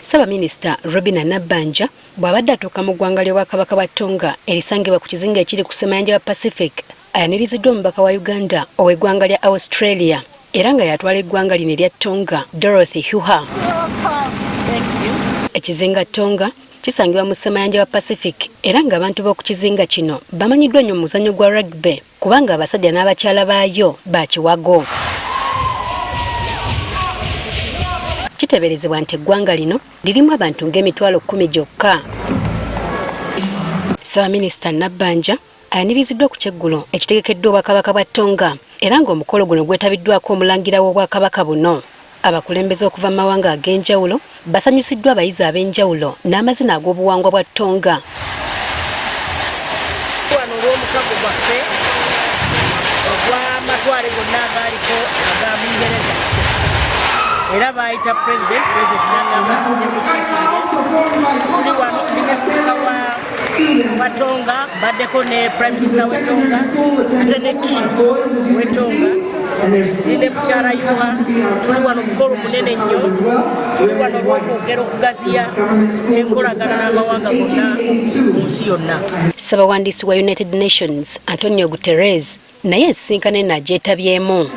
Ssaabaminisita Robinah Nabbanja bw'abadde atuuka mu ggwanga ly'obwakabaka bwa Tonga erisangibwa ku kizinga ekiri ku ssamayanja wa Pacific ayaniriziddwa omubaka wa Uganda ow'eggwanga lya Australia era nga yatwala eggwanga lino erya Tonga Dorothy Huha. Ekizinga Tonga kisangibwa mu ssamayanja wa Pacific era ng'abantu b'oku kizinga kino bamanyiddwa nnyo mu muzannyo gwa rugby kubanga abasajja n'abakyala baayo bakiwago. Kiteeberezebwa nti eggwanga lino lirimu abantu ng'emitwalo 10 gyokka. Ssaabaminisita Nabbanja ayaniriziddwa ku kyeggulo ekitegekeddwa obwakabaka bwa Tonga era ng'omukolo guno gwetabiddwako omulangira w'obwakabaka buno. Abakulembeze okuva mu mawanga ag'enjawulo basanyusiddwa abayizi ab'enjawulo n'amazina ag'obuwangwa bwa Tonga. Wano olw'omukago gwaffe ogw'amatwale gonna agaaliko aga Bungereza era bayita president n'agamba tuli wano minisita wa Tonga baddeko ne prime minister w'e Tonga ate ne king w'e Tonga ne mukyala Yuha. Tuli wano mukolo munene nnyo, tuli wano olw'okwogera okugaziya enkolagana n'amawanga gonna mu nsi yonna. Ssaabawandiisi wa United Nations Antonio Guterres naye ensisinkano eno agyetabyemu.